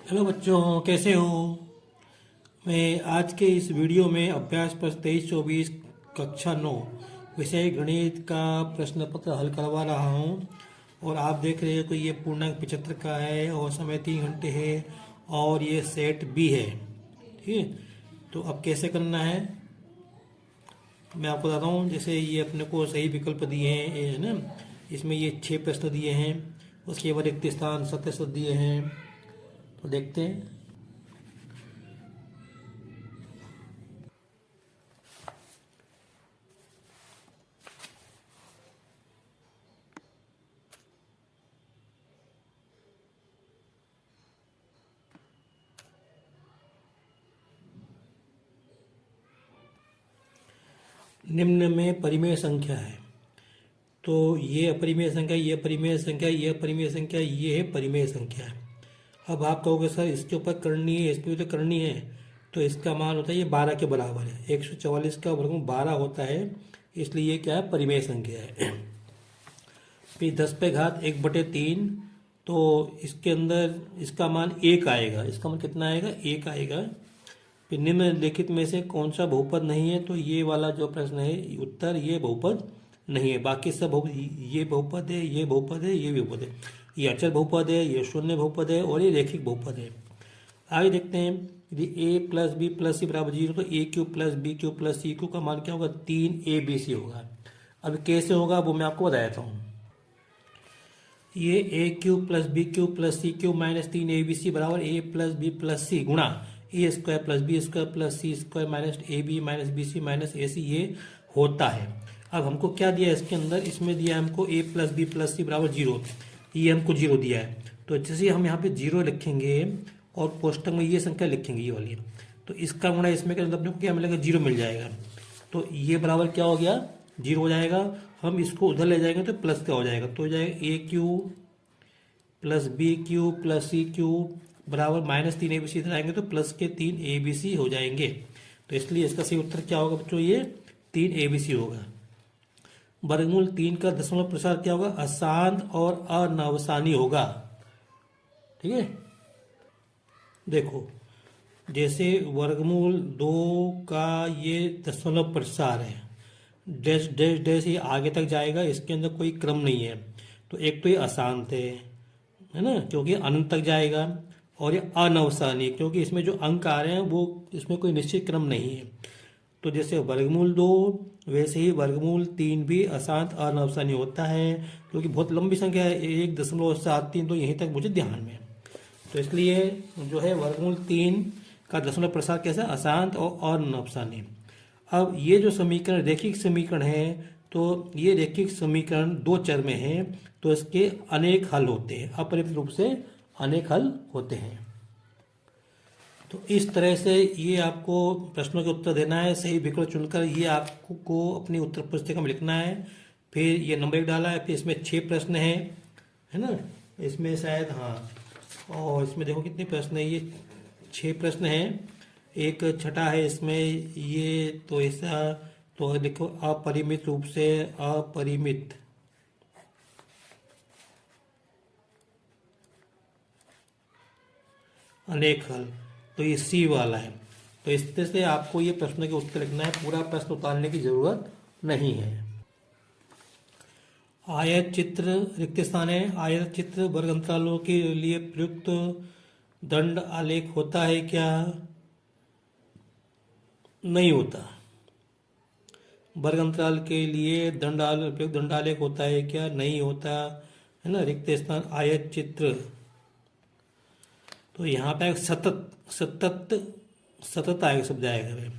Hello बच्चों, कैसे हो। मैं आज के इस वीडियो में अभ्यास प्रश्न 23-24 कक्षा 9 विषय गणित का प्रश्न पत्र हल करवा रहा हूँ। और आप देख रहे हो कि ये पूर्णांक 75 का है और समय 3 घंटे है और ये सेट बी है। ठीक है, तो अब कैसे करना है मैं आपको बताता हूँ। जैसे ये अपने को सही विकल्प दिए हैं, ये है ना, इसमें ये 6 प्रश्न दिए हैं, उसके बाद रिक्त स्थान 27 दिए हैं। तो देखते हैं। निम्न में परिमेय संख्या है, तो ये अपरिमेय संख्या, ये परिमेय संख्या, ये अपरिमेय संख्या, ये है परिमेय संख्या। अब आप कहोगे सर इसके ऊपर करनी है, इस पर भी तो करनी है, तो इसका मान होता है ये 12 के बराबर है। 144 का वर्गमूल 12 होता है, इसलिए ये क्या है, परिमेय संख्या है। फिर 10 पे घात 1/3, तो इसके अंदर इसका मान 1 आएगा। इसका मान कितना आएगा, 1 आएगा। फिर निम्नलिखित में से कौन सा बहुपद नहीं है, तो ये वाला जो प्रश्न है उत्तर ये बहुपद नहीं है। बाकी सब ये बहुपद है, ये बहुपद है, ये बहुपद है, ये अचर बहुपद है, ये शून्य बहुपद है और ये रैखिक बहुपद है। आगे देखते हैं, यदि a प्लस बी प्लस सी बराबर 0 तो a³ plus b³ plus c³ का मान क्या होगा, 3abc होगा। अब कैसे होगा वो मैं आपको बता देता हूँ। ये a³ plus b³ plus c³ minus 3abc बराबर a प्लस बी प्लस सी गुणा a² plus b² plus c² minus ab minus bc minus ac ये होता है। अब हमको क्या दिया है इसके अंदर, इसमें दिया है हमको a प्लस बी प्लस सी बराबर 0, ये हमको 0 दिया है। तो जैसे हम यहाँ पे 0 लिखेंगे और कोष्टक में ये संख्या लिखेंगे ये वाली, तो इसका गुणा इसमें करें तो अपने को क्या मिलेगा, 0 मिल जाएगा। तो ये बराबर क्या हो गया, 0 हो जाएगा। हम इसको उधर ले जाएंगे तो प्लस क्या हो जाएगा, तो हो जाएगा a³ plus b³ plus c³ बराबर माइनस 3abc। इधर आएंगे तो प्लस के 3abc हो जाएंगे। तो इसलिए इसका सही उत्तर क्या होगा बच्चों, ये 3abc होगा। वर्गमूल 3 का दशमलव प्रसार क्या होगा, अशांत और अनवसानी होगा। ठीक है, देखो जैसे वर्गमूल 2 का ये दशमलव प्रसार है, डैश डैश डैश ये आगे तक जाएगा, इसके अंदर कोई क्रम नहीं है। तो एक तो ये अशांत है ना, क्योंकि अनंत तक जाएगा, और ये अनवसानी क्योंकि इसमें जो अंक आ रहे हैं वो इसमें कोई निश्चित क्रम नहीं है। तो जैसे वर्गमूल 2 वैसे ही वर्गमूल 3 भी अशांत अनवसानी होता है, क्योंकि बहुत लंबी संख्या है 1.73, तो यहीं तक मुझे ध्यान में। तो इसलिए जो है वर्गमूल 3 का दशमलव प्रसार कैसा, अशांत और अनवसानी। अब ये जो समीकरण रैखिक समीकरण है, तो ये रैखिक समीकरण 2 चर में है, तो इसके अनेक हल होते हैं, अपरिमित रूप से अनेक हल होते हैं। तो इस तरह से ये आपको प्रश्नों के उत्तर देना है, सही विकल्प चुनकर ये आपको अपनी उत्तर पुस्तिका में लिखना है। फिर ये नंबर 1 डाला है, फिर इसमें 6 प्रश्न है ना, इसमें शायद हाँ, और इसमें देखो कितने प्रश्न है, ये 6 प्रश्न हैं। एक छठा है इसमें, ये तो ऐसा, तो देखो अपरिमित रूप से अपरिमित अनेक हल, तो ये सी वाला है। तो इस तरह से आपको ये प्रश्न के उत्तर लिखना है, पूरा प्रश्न उतारने की जरूरत नहीं है। आयत चित्र रिक्त स्थान है। आयत चित्र वर्ग अंतरालों के लिए प्रयुक्त दंड आलेख होता है क्या, नहीं होता। वर्ग अंतराल के लिए दंड आलेख होता है क्या, नहीं होता, है ना। रिक्त स्थान आयत चित्र, तो यहाँ पे सतत आएगा, सब जाएगा।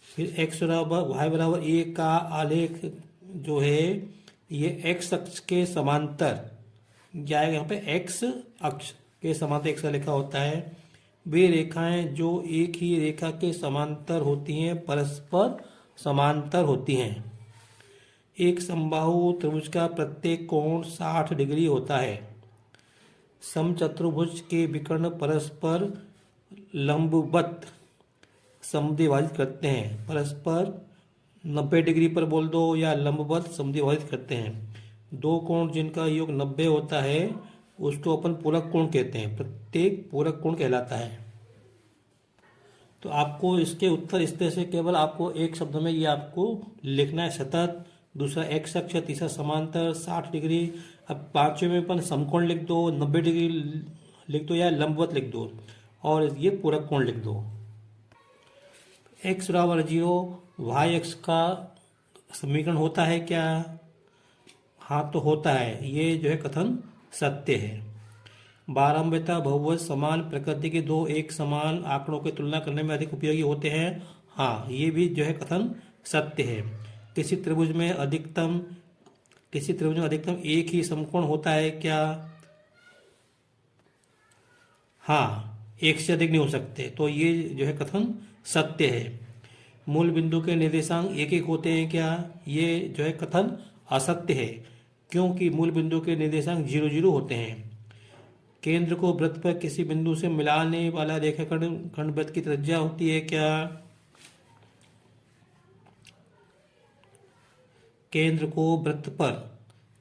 फिर x बराबर वाई बराबर a का आलेख जो है ये x अक्ष के समांतर जाएगा, यहाँ पे x अक्ष के समांतर x लिखा होता है। वे रेखाएं जो एक ही रेखा के समांतर होती हैं परस्पर समांतर होती हैं। एक समबाहु त्रिभुज का प्रत्येक कोण 60 डिग्री होता है। समचतुर्भुज के विकर्ण परस्पर लंबवत समद्विभाजित करते हैं। परस्पर 90 डिग्री पर बोल दो या लंबवत समद्विभाजित करते हैं। दो कोण जिनका योग 90 होता है उसको अपन पूरक कोण कहते हैं। प्रत्येक पूरक कोण कहलाता है। तो आपको इसके उत्तर इस तरह से केवल आपको एक शब्द में ये आपको लिखना है, सतत, दूसरा एक्स अक्ष, तीसरा समांतर 60 डिग्री। अब पांचवें में अपन समकोण लिख दो, 90 डिग्री लिख दो या लंबवत लिख दो, और ये पूरक कोण लिख दो। x बराबर 0 वाई एक्स का समीकरण होता है क्या? हाँ, तो होता है। ये जो है कथन सत्य है। बारंबारता बहुभुज समान प्रकृति के दो एक समान आंकड़ों की तुलना करने में अधिक उपयोगी होते हैं। हाँ, ये भी जो है कथन सत्य है। किसी त्रिभुज में अधिकतम एक ही समकोण होता है क्या? हाँ, एक से अधिक नहीं हो सकते। तो ये जो है कथन सत्य है। मूल बिंदु के निर्देशांक एक एक होते हैं क्या? ये जो है कथन असत्य है, क्योंकि मूल बिंदु के निर्देशांक 0 0 होते हैं। केंद्र को वृत्त पर किसी बिंदु से मिलाने वाला रेखाखंड वृत्त की त्रिज्या होती है क्या? केंद्र को वृत्त पर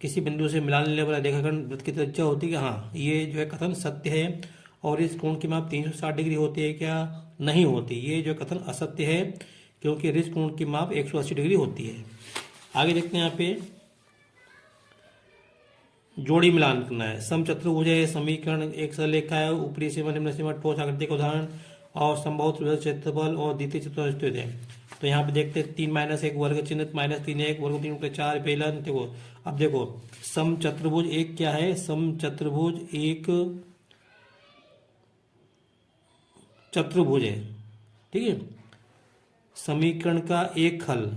किसी बिंदु से मिलाने वाला रेखाखंड वृत्त की त्रिज्या होती है क्या? हाँ, ये जो है कथन सत्य है। और इस कोण की माप 360 डिग्री होती है क्या? नहीं होती। ये जो कथन असत्य है, क्योंकि इस कोण की माप 180 डिग्री होती है। आगे देखते हैं। यहाँ पे जोड़ी मिलान करना है। समचतुर्भुज है, समीकरण एक सरल रेखा है, ऊपरी सीमा निम्न सीमा ठोस आकृति का उदाहरण, और संभव त्रिभुज क्षेत्रफल और द्वितीय चतुर्भुज स्थित है। तो यहाँ पे देखते हैं 3 - 1 वर्ग चिन्हित, -3 1 वर्ग 3 4 बेलन। देखो, अब देखो समचतुर्भुज एक क्या है? समचतुर्भुज एक चतुर्भुज है, ठीक है। समीकरण का एक हल।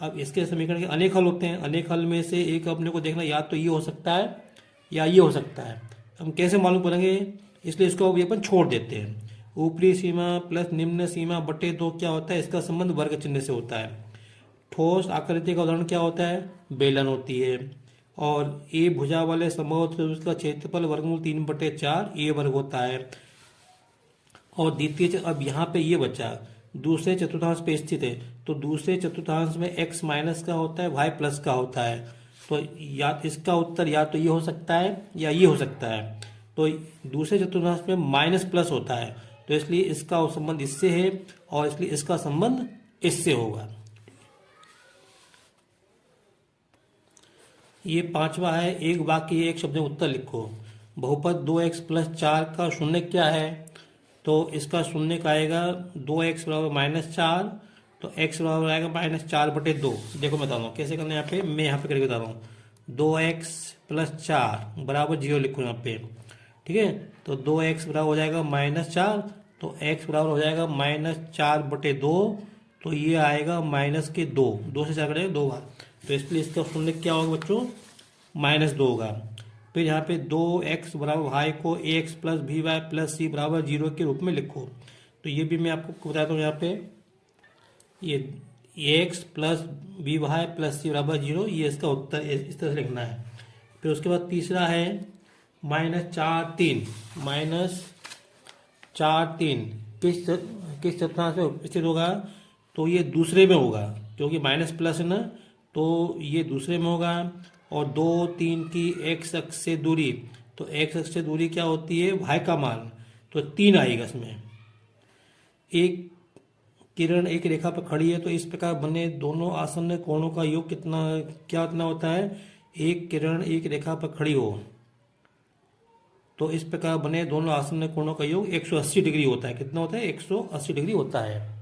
अब इसके समीकरण के अनेक हल होते हैं। अनेक हल में से एक अपने को देखना, या तो ये हो सकता है या ये हो सकता है। हम कैसे मालूम करेंगे? इसलिए इसको अभी अपन छोड़ देते हैं। ऊपरी सीमा प्लस निम्न सीमा बटे 2 क्या होता है? इसका संबंध वर्ग चिन्ह से होता है। ठोस आकृति का उदाहरण क्या होता है? बेलन होती है। और ए भुजा वाले समबाहु त्रिभुज का क्षेत्रफल वर्गमूल 3/4 ए वर्ग होता है। और द्वितीय, अब यहाँ पे ये बचा, दूसरे चतुर्थांश पे स्थित है, तो दूसरे चतुर्थांश में x माइनस का होता है, y प्लस का होता है। तो या इसका उत्तर या तो ये हो सकता है या ये हो सकता है। तो दूसरे चतुर्थांश में माइनस प्लस होता है, तो इसलिए इसका संबंध इससे है, और इसलिए इसका संबंध इससे होगा। ये पांचवा है। एक वाक्य एक शब्द में उत्तर लिखो। बहुपद 2x + 4 का शून्य क्या है? तो इसका शून्य का आएगा 2x बराबर -4, तो x बराबर आएगा -4/2। देखो मैं बता रहा हूँ कैसे करना है। यहाँ पे मैं यहाँ पे करके बता रहा हूँ। 2x + 4 बराबर 0 लिखो यहाँ पे, ठीक है। तो 2x बराबर हो जाएगा -4, तो x बराबर हो जाएगा -4/2। तो ये आएगा -2, 2 से 4 करेगा 2 बार, तो इसलिए इसका शून्य क्या होगा बच्चों? -2 होगा। फिर यहाँ पे 2x बराबर y को ax + by + c बराबर 0 के रूप में लिखो। तो ये भी मैं आपको बताता हूँ। यहाँ पे ये ax + by + c बराबर 0, ये इसका उत्तर इस तरह से लिखना है। फिर उसके बाद तीसरा है -4 3 किस चतुर्थांश में स्थित होगा? तो ये दूसरे में होगा, क्योंकि माइनस प्लस है ना, तो ये दूसरे में होगा। और 2 3 की x अक्ष से दूरी, तो x अक्ष से दूरी क्या होती है? y का मान, तो 3 आएगा इसमें। एक किरण एक रेखा पर खड़ी है, तो इस प्रकार बने दोनों आसन्न कोणों का योग क्या होता है? एक किरण एक रेखा पर खड़ी हो, तो इस प्रकार बने दोनों आसन्न कोणों का योग 180 डिग्री होता है। कितना होता है? 180 डिग्री होता है।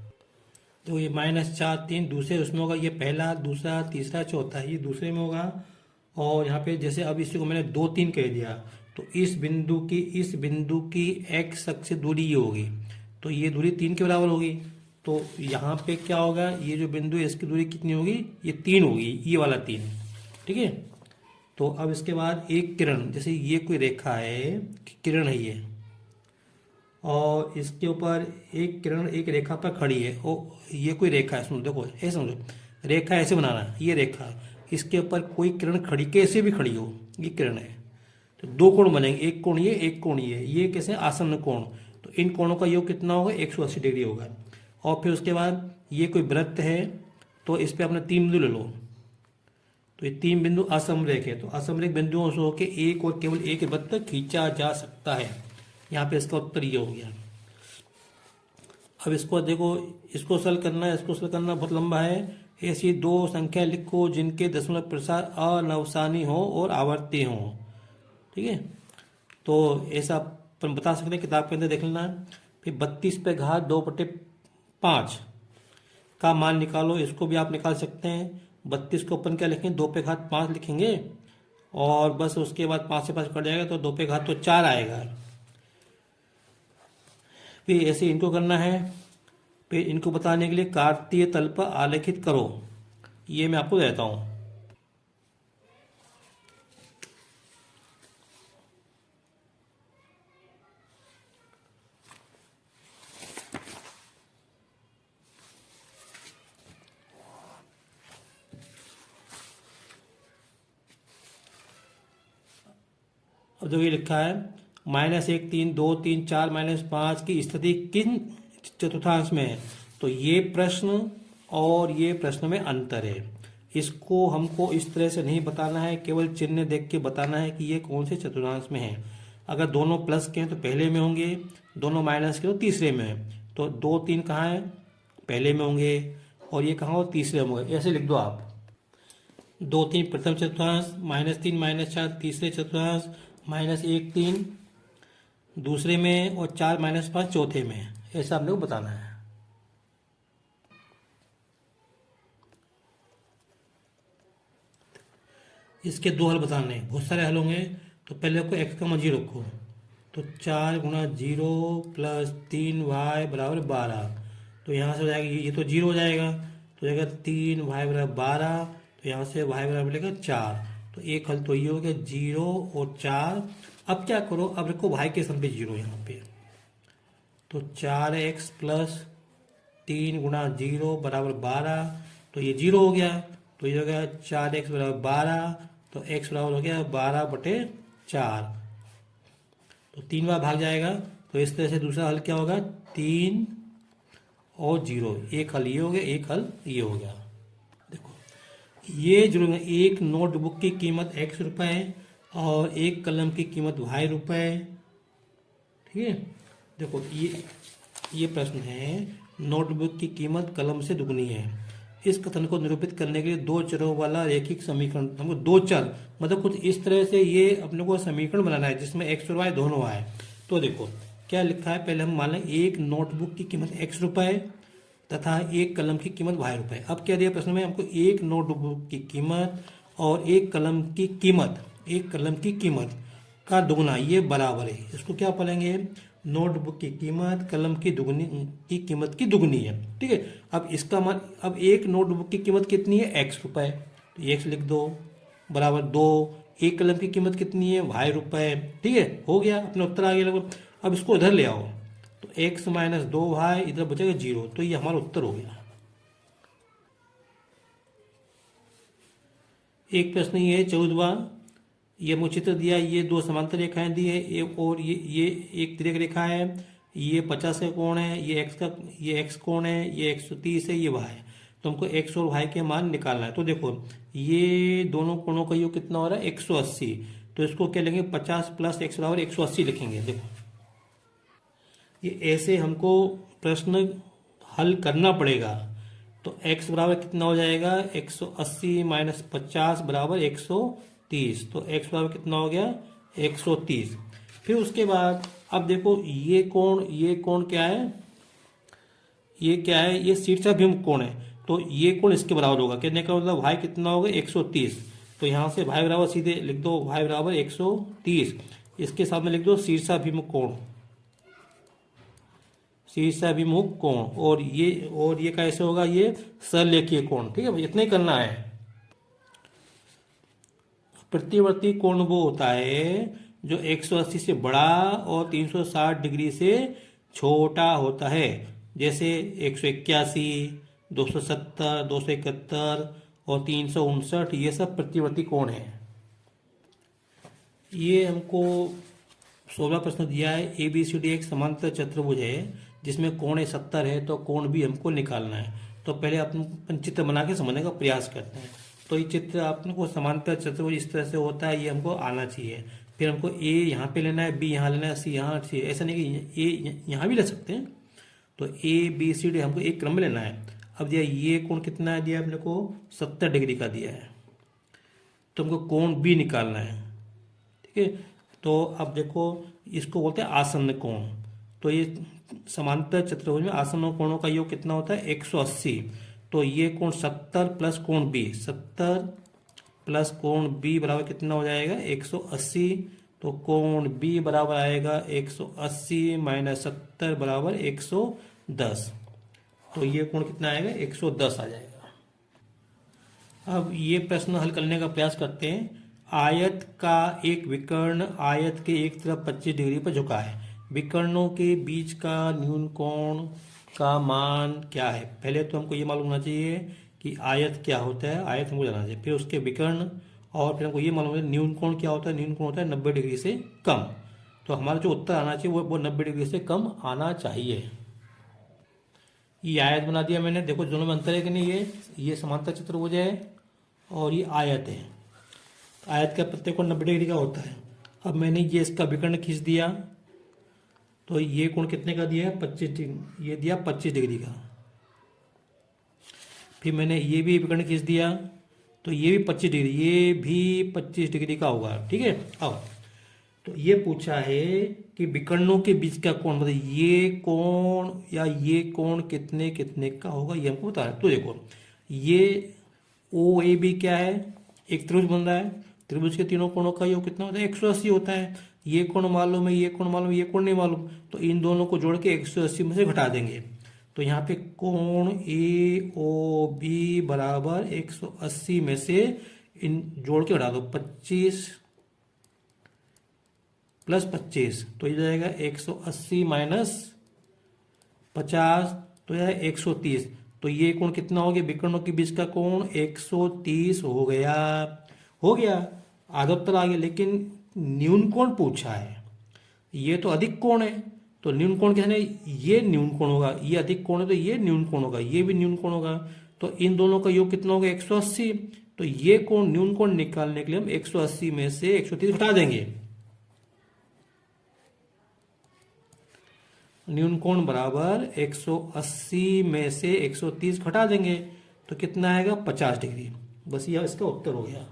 तो ये -4 3 दूसरे उसमें होगा, ये पहला, दूसरा, तीसरा, चौथा, ये दूसरे में होगा। और यहाँ पे जैसे अब इसी को मैंने 2 3 कह दिया, तो इस बिंदु की x अक्ष से दूरी ये होगी, तो ये दूरी 3 के बराबर होगी। तो यहाँ पे क्या होगा? ये जो बिंदु है इसकी दूरी कितनी होगी? ये 3 होगी, ये वाला 3, ठीक है। तो अब इसके बाद एक किरण, जैसे ये कोई रेखा है, किरण है ये, और इसके ऊपर एक किरण एक रेखा पर खड़ी है। ओ, ये कोई रेखा है, सुनो, देखो ऐसे समझो, रेखा ऐसे बनाना, ये रेखा, इसके ऊपर कोई किरण खड़ी, कैसे भी खड़ी हो, ये किरण है, तो 2 कोण बनेंगे, एक कोण एक कोण ये कैसे? आसन्न कोण। तो इन कोणों का योग कितना होगा? 180 डिग्री होगा। और फिर उसके बाद ये कोई वृत्त है, तो इस पर अपने 3 बिंदु ले लो, तो ये 3 बिंदु असमरेख है, तो असमरेख बिंदुओं से होकर एक और केवल एक वृत्त खींचा जा सकता है। यहाँ पे इसका उत्तर ये हो गया। अब इसको देखो, इसको सरल करना है, इसको सरल करना बहुत लंबा है। ऐसी 2 संख्या लिखो जिनके दशमलव प्रसार अनवसानी हो और आवर्ती हो। ठीक है, तो ऐसा अपन बता सकते हैं, किताब के अंदर देख लेना। फिर 32 पे घात 2/5 का मान निकालो, इसको भी आप निकाल सकते हैं। 32 को अपन क्या लिखेंगे, 2 पे घात 5 लिखेंगे और बस उसके बाद 5 से 5 कट जाएगा तो 2 पे घात तो 4 आएगा। फिर ऐसे इनको करना है। फिर इनको बताने के लिए कार्तीय तल पर आलेखित करो, ये मैं आपको देता हूँ। अब जो ये लिखा है -1 3 2 3 4 -5 की स्थिति किन चतुर्थांश में है, तो ये प्रश्न और ये प्रश्न में अंतर है। इसको हमको इस तरह से नहीं बताना है, केवल चिन्ह देख के बताना है कि ये कौन से चतुर्थांश में है। अगर दोनों प्लस के हैं तो पहले में होंगे, दोनों माइनस के तो तीसरे में है। तो 2 3 कहाँ है, पहले में होंगे, और ये कहाँ हो, तीसरे में होंगे। ऐसे लिख दो आप, 2 3 प्रथम चतुर्थांश, -3 -4 तीसरे चतुर्थांश, -1 3 दूसरे में और 4 -5 चौथे में। ऐसा हम लोग बताना है। इसके 2 हल बताने हैं, बहुत सारे हल होंगे। तो पहले आपको x का मान 0 रखो, तो 4 गुणा 0 + 3y = 12। तो यहाँ से हो जाएगा, ये तो 0 हो जाएगा, तो जाएगा 3y = 12, तो यहाँ से y बराबर मिलेगा 4। तो एक हल तो ये हो गया, 0 और 4। अब क्या करो, अब रखो y के स्थान पे 0 यहाँ पे, तो 4x + 3 गुणा 0 = 12। तो ये 0 हो गया, तो ये हो गया 4x = 12, तो x बराबर हो गया 12/4। तो 3 बार भाग जाएगा। तो इस तरह से दूसरा हल क्या होगा, 3 और 0। एक हल ये हो गया, एक हल ये हो गया। देखो ये जरूर, एक नोटबुक की कीमत x रुपये और एक कलम की कीमत y रुपये। ठीक है, देखो ये प्रश्न है, नोटबुक की कीमत कलम से दुगनी है। इस कथन को निरूपित करने के लिए 2 चरों वाला रैखिक समीकरण, हमको 2 चर मतलब कुछ इस तरह से ये अपने को समीकरण बनाना है जिसमें x और y दोनों आए। तो देखो क्या लिखा है, पहले हम मान लें एक नोटबुक की कीमत x रुपये तथा एक कलम की कीमत y रुपये। अब क्या दिया प्रश्न में, हमको एक नोटबुक की कीमत और एक कलम की कीमत का दुगना, ये बराबर है। इसको क्या पढ़ेंगे, नोटबुक की कीमत कलम की कीमत की दुगनी है। ठीक है, अब इसका मान, अब एक नोटबुक की कीमत कितनी है, x रुपये, तो x लिख दो बराबर 2। एक कलम की कीमत कितनी है, y रुपये। ठीक है, हो गया, अपना उत्तर आ गया लगभग। अब इसको इधर ले आओ, तो x - 2y, इधर बचेगा 0। तो ये हमारा उत्तर हो गया। एक प्रश्न ये है 14वां, ये मुझे चित्र दिया, ये 2 समांतर रेखाएं दी है, एक और ये एक तिर्यक रेखा है, ये 50 का कोण है, ये x कोण है, ये 130 है, ये y है। तो हमको x और y के मान निकालना है। तो देखो ये दोनों कोणों का योग कितना हो रहा है, 180। तो इसको क्या लेंगे, 50 + x = 180 लिखेंगे। देखो ये ऐसे हमको प्रश्न हल करना पड़ेगा। तो x बराबर कितना हो जाएगा, 180 - 50 = 130। तो x बराबर कितना हो गया, 130। फिर उसके बाद अब देखो ये कोण क्या है, ये शीर्षाभिमुख कोण है। तो ये कोण इसके बराबर होगा, कहने का मतलब y कितना होगा, 130। तो यहाँ से y बराबर सीधे लिख दो, y बराबर 130। इसके साथ में लिख दो शीर्षाभिमुख कोण। और ये कैसे होगा, ये सरलेखीय कोण। ठीक है, इतना ही करना है। प्रतिवर्ती कोण वो होता है जो 180 से बड़ा और 360 डिग्री से छोटा होता है, जैसे 181, 270, 271 और 359। ये सब प्रतिवर्ती कोण है। ये हमको 16 प्रश्न दिया है। ABCD एक समांतर चतुर्भुज है जिसमें कोण 70 है, तो कोण भी हमको निकालना है। तो पहले अपन चित्र बना के समझने का प्रयास करते हैं। तो ये चित्र आपने को समांतर चतुर्भुज इस तरह से होता है, ये हमको आना चाहिए। फिर हमको ए यहाँ पे लेना है, बी यहाँ लेना है, सी यहाँ चाहिए। ऐसा नहीं कि ए यहाँ भी ले सकते हैं। तो ए बी सी डी हमको एक क्रम में लेना है। अब दिया ये कोण कितना है, दिया अपने को 70 डिग्री का दिया है, तो हमको कोण बी निकालना है। ठीक है, तो अब देखो इसको बोलते हैं आसन्न कोण। तो ये समांतर चतुर्भुज में आसन्न कोणों का योग कितना होता है, 180। तो ये कोण 70 प्लस कोण बी, 70 प्लस कोण बी बराबर कितना हो जाएगा, 180। तो कोण बी बराबर आएगा 180 माइनस 70 बराबर 110। तो ये कोण कितना आएगा, 110 आ जाएगा। अब ये प्रश्न हल करने का प्रयास करते हैं। आयत का एक विकर्ण आयत के एक तरफ 25 डिग्री पर झुका है। विकर्णों के बीच का न्यून कोण का मान क्या है। पहले तो हमको ये मालूम होना चाहिए कि आयत क्या होता है, आयत हमको जानना चाहिए, फिर उसके विकर्ण, और फिर हमको ये मालूम है न्यून कोण क्या होता है। न्यून कोण होता है 90 डिग्री से कम। तो हमारा जो उत्तर आना चाहिए वो 90 डिग्री से कम आना चाहिए। ये आयत बना दिया मैंने, देखो दोनों में अंतर है कि नहीं। ये समांतर चतुर्भुज है और ये आयत है। आयत का प्रत्येक कोण 90 डिग्री का होता है। अब मैंने ये इसका विकर्ण खींच दिया, तो ये कोण कितने का दिया है, 25 डिग्री, ये दिया 25 डिग्री का। फिर मैंने ये भी विकर्ण खींच दिया, तो ये भी 25 डिग्री, ये भी 25 डिग्री का होगा। ठीक है, अब तो ये पूछा है कि विकर्णों के बीच का कोण, मतलब ये कोण या ये कोण कितने कितने का होगा, ये हमको बता है। तो देखो ये ओ ए बी क्या है, एक त्रिभुज बन रहा है। त्रिभुज के तीनों कोणों का योग कितना होता है, 180 होता है। ये कोण मालूम है, ये कोण मालूम है, ये कोण नहीं मालूम, तो इन दोनों को जोड़ के 180 में से घटा देंगे। तो यहाँ पे कोण ए ओ बी बराबर 180 में से इन जोड़ के घटा दो, 25 प्लस 25, तो ये जाएगा 180 माइनस 50, तो यह 130। तो ये कोण कितना हो गया, विकर्णों के बीच का कोण 130 हो गया। आधा उत्तर आ गया। लेकिन न्यून कोण पूछा है, ये तो अधिक कोण है, तो न्यून कोण क्या है, ये न्यून कोण होगा। ये अधिक कोण है तो ये न्यून कोण होगा, ये भी न्यून कोण होगा। तो इन दोनों का योग कितना होगा, 180। तो ये कोण न्यून कोण निकालने के लिए हम 180 में से 130 हटा देंगे। न्यून कोण बराबर 180 में से 130 घटा देंगे, तो कितना आएगा, 50 डिग्री। बस यह इसका उत्तर हो गया।